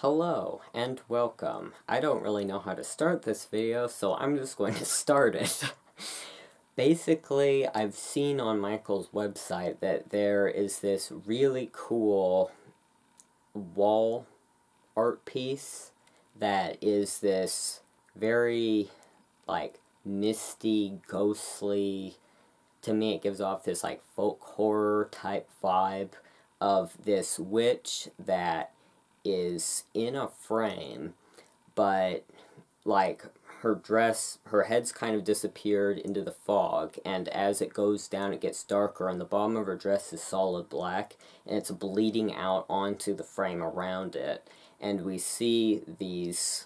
Hello and welcome. I don't really know how to start this video, so I'm just going to start it. Basically, I've seen on Michael's website that there is this really cool wall art piece that is this very, misty, ghostly, to me it gives off this, folk horror type vibe of this witch that is in a frame, but her head's kind of disappeared into the fog, and as it goes down it gets darker, and the bottom of her dress is solid black, and it's bleeding out onto the frame around it, and we see these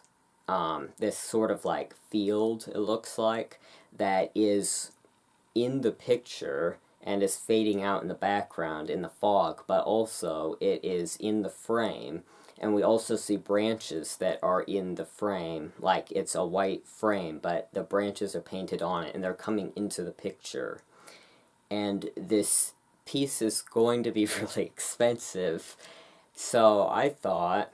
this sort of field, it looks like, that is in the picture and is fading out in the background in the fog, but also it is in the frame. And we also see branches that are in the frame, like it's a white frame, but the branches are painted on it, and they're coming into the picture. And this piece is going to be really expensive, so I thought,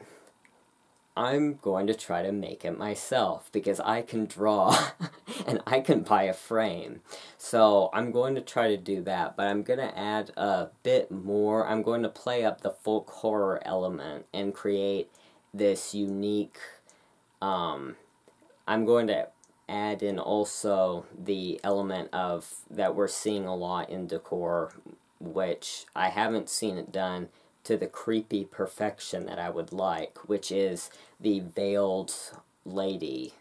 I'm going to try to make it myself, because I can draw, and I can buy a frame. So I'm going to try to do that, but I'm going to add a bit more. I'm going to play up the folk horror element and create this unique, I'm going to add in also the element of, that we're seeing a lot in decor, which I haven't seen it done to the creepy perfection that I would like, which is the veiled lady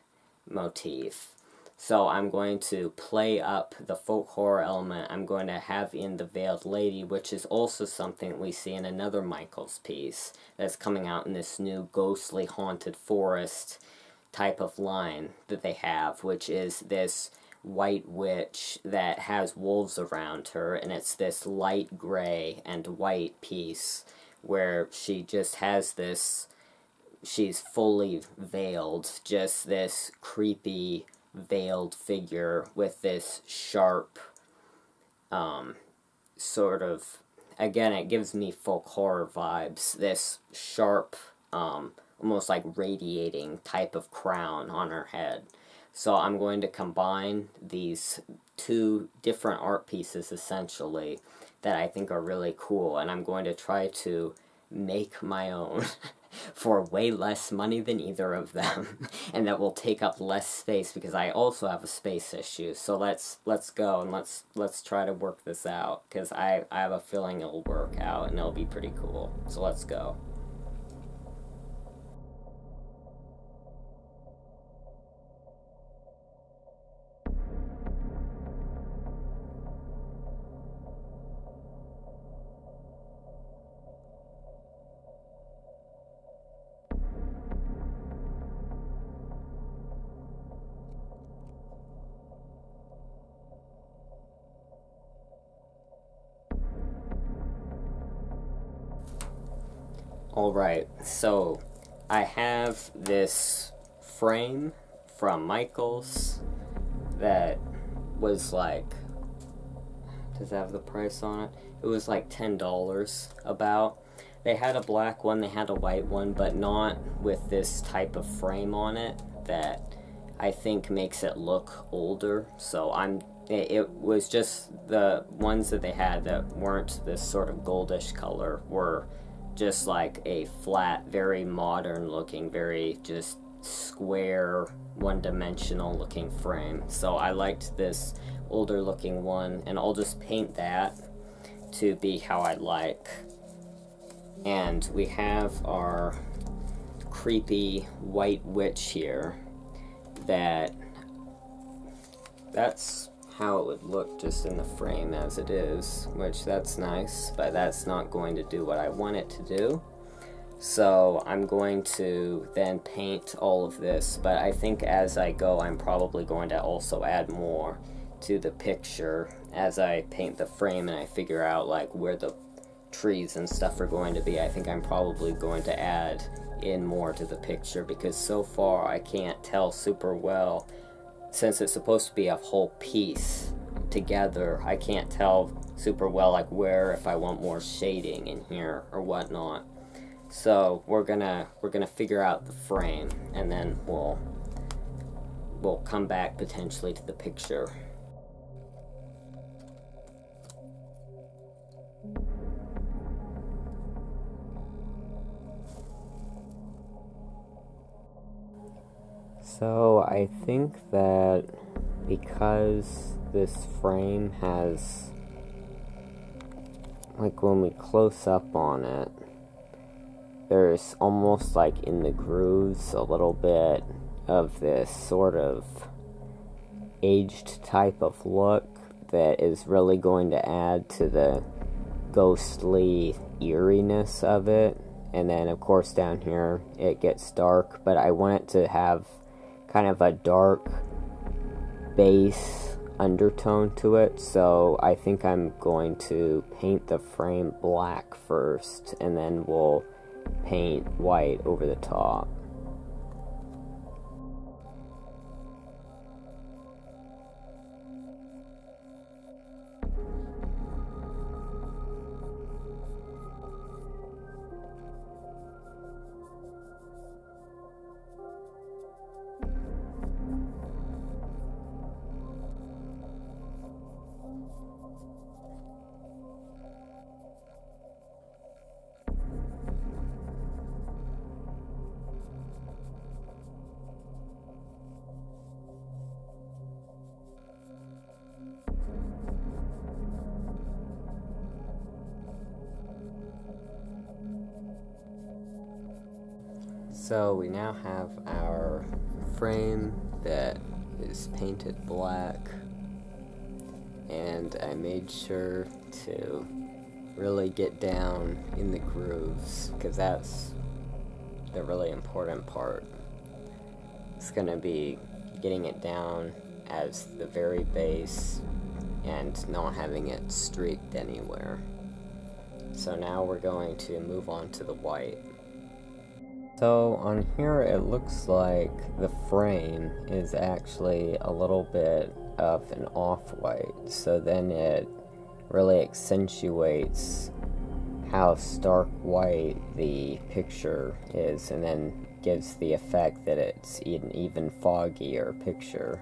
motif. So I'm going to play up the folk horror element. I'm going to have in the veiled lady, which is also something we see in another Michael's piece that's coming out in this new ghostly haunted forest type of line that they have, which is this white witch that has wolves around her, and it's this light gray and white piece where she just has this, she's fully veiled, just this creepy veiled figure with this sharp sort of, again, it gives me folk horror vibes, this sharp almost like radiating type of crown on her head. So I'm going to combine these two different art pieces, essentially, that I think are really cool, and I'm going to try to make my own for way less money than either of them, and that will take up less space, because I also have a space issue. So let's go, and let's try to work this out, because I have a feeling it'll work out, and it'll be pretty cool. So let's go. Alright, so I have this frame from Michael's that was does it have the price on it? It was $10 about. They had a black one, they had a white one, but not with this type of frame on it that I think makes it look older. So it was just the ones that they had that weren't this sort of goldish color were just like a flat, very modern looking, very just square, one-dimensional looking frame. So I liked this older looking one, and I'll just paint that to be how I like. And we have our creepy white witch here that's how it would look just in the frame as it is, which that's nice, but that's not going to do what I want it to do. So I'm going to then paint all of this, but I think as I go I'm probably going to also add more to the picture as I paint the frame and I figure out where the trees and stuff are going to be. I think I'm probably going to add in more to the picture, because so far I can't tell super well. Since it's supposed to be a whole piece together, I can't tell super well where, if I want more shading in here or whatnot. So we're gonna figure out the frame, and then we'll come back potentially to the picture. So I think that because this frame has, like, when we close up on it, there's almost like in the grooves a little bit of this sort of aged type of look that is really going to add to the ghostly eeriness of it. And then of course down here it gets dark, but I want it to have kind of a dark base undertone to it, so I think I'm going to paint the frame black first, and then we'll paint white over the top. So we now have our frame that is painted black, and I made sure to really get down in the grooves, because that's the really important part. It's going to be getting it down as the very base and not having it streaked anywhere. So now we're going to move on to the white. So on here it looks like the frame is actually a little bit of an off-white, so then it really accentuates how stark white the picture is, and then gives the effect that it's an even foggier picture.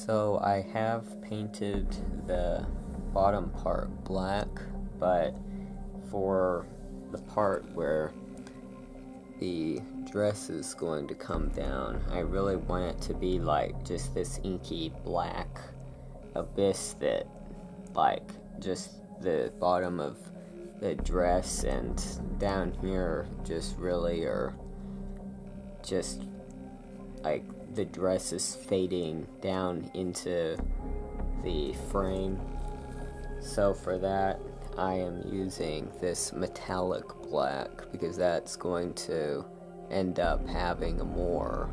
So I have painted the bottom part black, but for the part where the dress is going to come down, I really want it to be like just this inky black abyss that like just the bottom of the dress and down here just really are just like the dress is fading down into the frame. So for that I am using this metallic black because that's going to end up having a more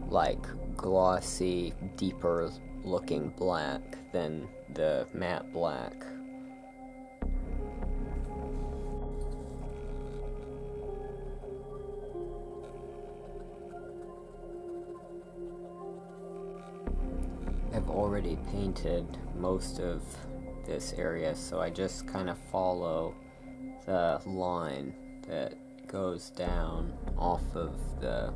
like glossy, deeper looking black than the matte black. I've already painted most of this area, so I just kind of follow the line that goes down off of the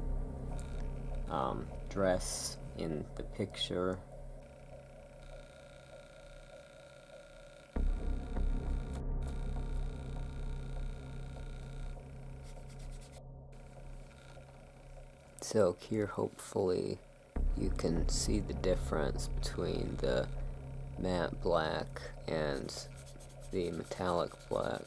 dress in the picture. So here hopefully you can see the difference between the matte black and the metallic black.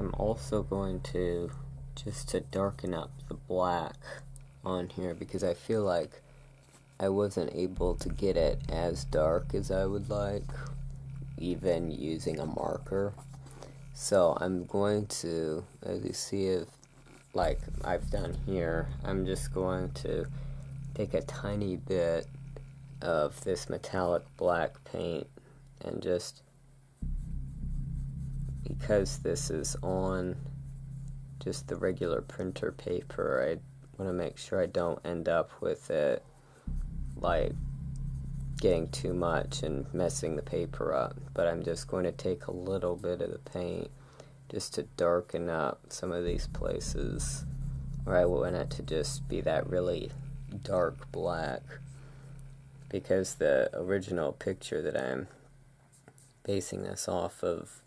I'm also going to just to darken up the black on here because I feel like I wasn't able to get it as dark as I would like, even using a marker. So I'm going to, as you see, if like I've done here, I'm just going to take a tiny bit of this metallic black paint and just, because this is on just the regular printer paper, I want to make sure I don't end up with it like getting too much and messing the paper up. But I'm just going to take a little bit of the paint just to darken up some of these places where I want it to just be that really dark black, because the original picture that I'm basing this off of,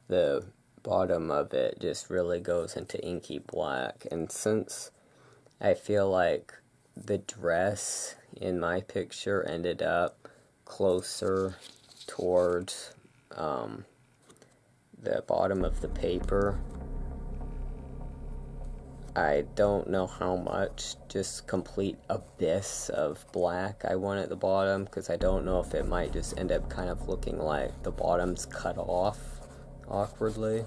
the bottom of it just really goes into inky black. And since I feel like the dress in my picture ended up closer towards the bottom of the paper, I don't know how much just complete abyss of black I want at the bottom, because I don't know if it might just end up kind of looking like the bottom's cut off awkwardly.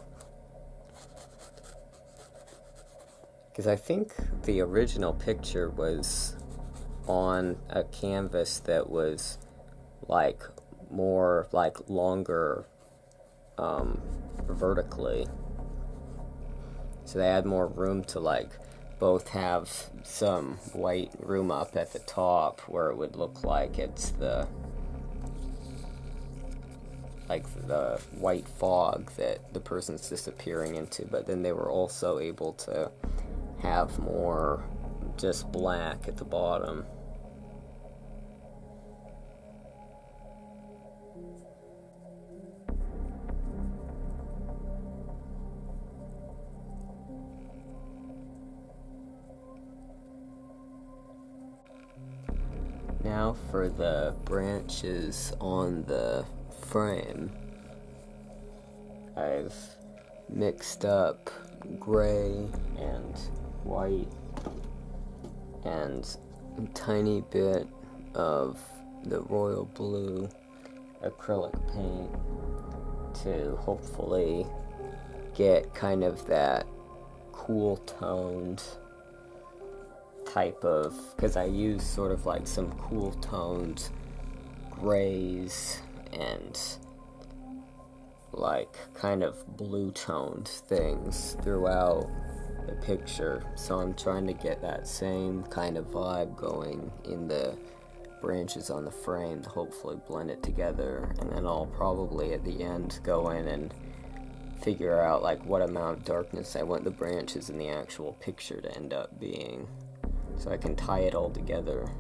Because I think the original picture was on a canvas that was like more like longer vertically, so they had more room to like both have some white room up at the top where it would look like it's the white fog that the person's disappearing into, but then they were also able to have more just black at the bottom. Now for the branches on the frame, I've mixed up gray and white and a tiny bit of the royal blue acrylic paint to hopefully get kind of that cool toned type of, because I use sort of like some cool toned grays and like kind of blue toned things throughout the picture, so I'm trying to get that same kind of vibe going in the branches on the frame to hopefully blend it together. And then I'll probably at the end go in and figure out like what amount of darkness I want the branches in the actual picture to end up being, so I can tie it all together.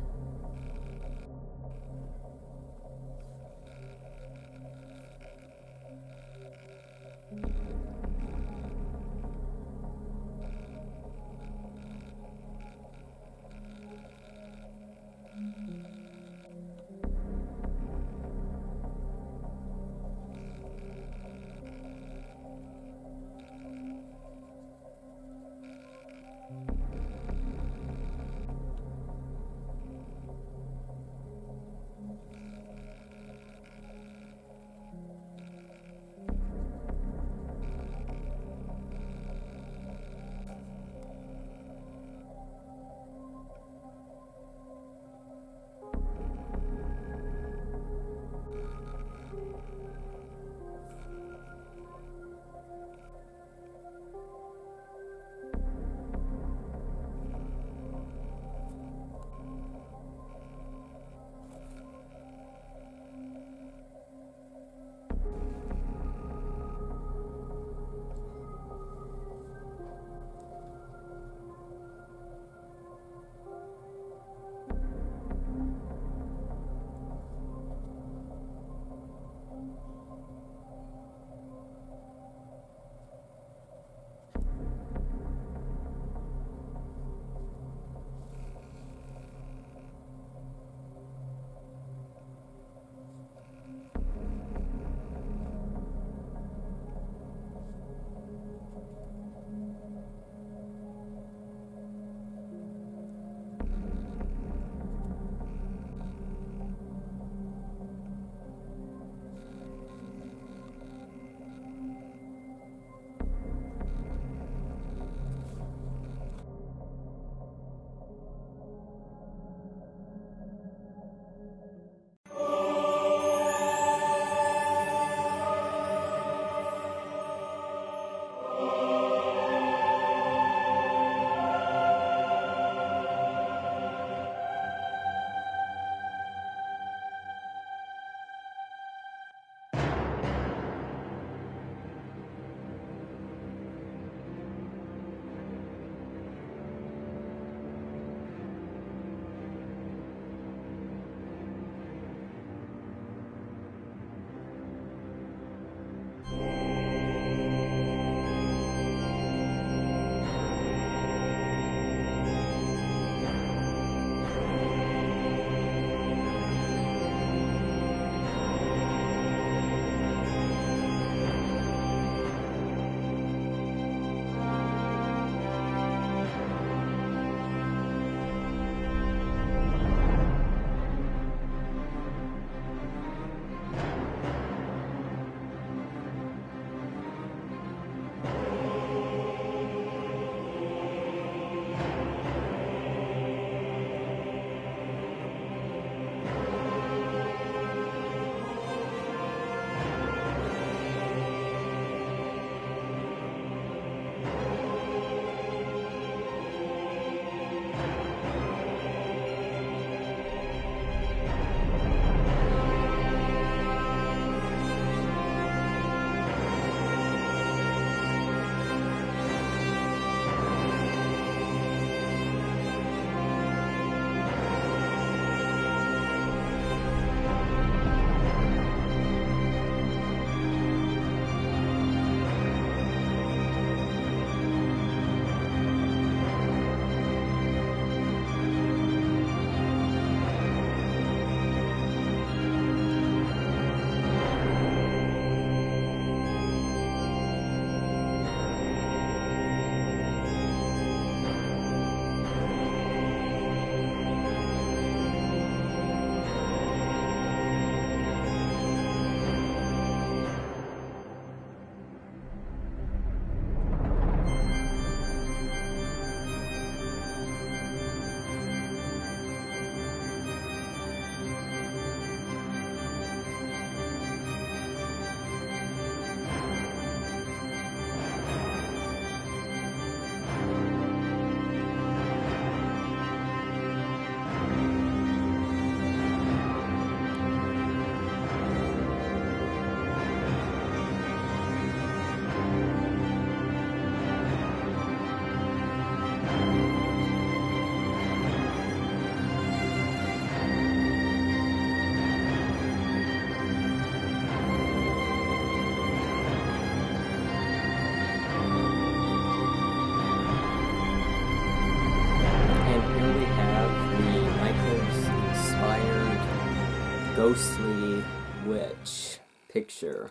ghostly witch picture.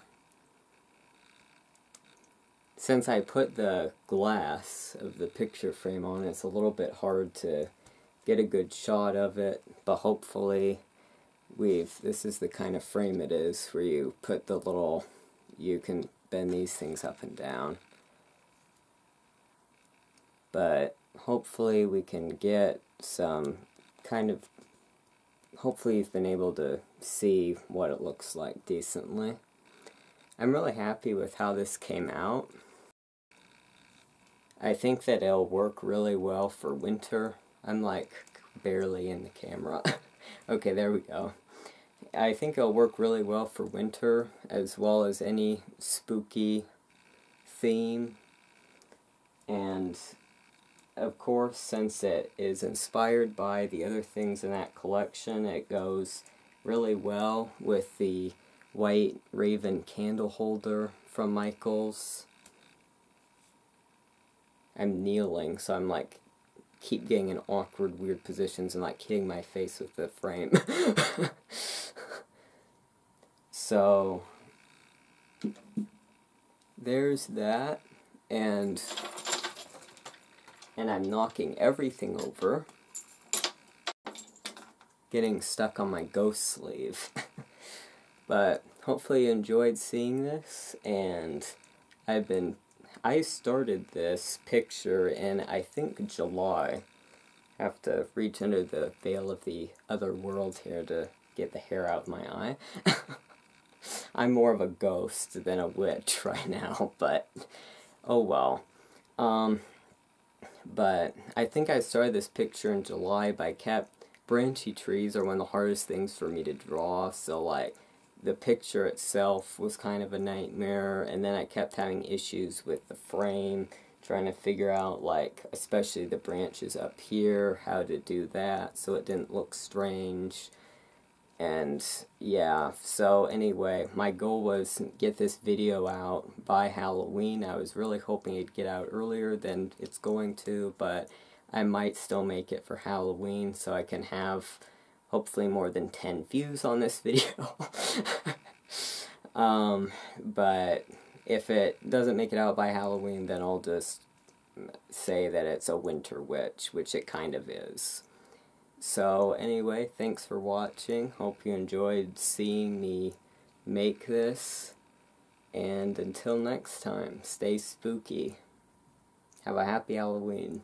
Since I put the glass of the picture frame on, it's a little bit hard to get a good shot of it, but hopefully this is the kind of frame it is where you put the little, you can bend these things up and down. But hopefully we can get some kind of, hopefully you've been able to see what it looks like decently. I'm really happy with how this came out. I think that it'll work really well for winter. I'm like barely in the camera. Okay, there we go. I think it'll work really well for winter, as well as any spooky theme. And of course, since it is inspired by the other things in that collection, it goes really well with the white raven candle holder from Michaels. I'm kneeling, so I'm like, keep getting in awkward, weird positions and like hitting my face with the frame. So, there's that, and I'm knocking everything over, getting stuck on my ghost sleeve. But hopefully you enjoyed seeing this, and I started this picture in, I think, July. I have to reach under the veil of the other world here to get the hair out of my eye. I'm more of a ghost than a witch right now, but oh well. But I think I started this picture in July, but I kept, branchy trees are one of the hardest things for me to draw, so like, the picture itself was kind of a nightmare, and then I kept having issues with the frame, trying to figure out, like, especially the branches up here, how to do that so it didn't look strange. And yeah, so anyway, my goal was to get this video out by Halloween. I was really hoping it'd get out earlier than it's going to, but I might still make it for Halloween so I can have hopefully more than 10 views on this video. But if it doesn't make it out by Halloween, then I'll just say that it's a winter witch, which it kind of is. So anyway, thanks for watching. Hope you enjoyed seeing me make this. And until next time, stay spooky. Have a happy Halloween.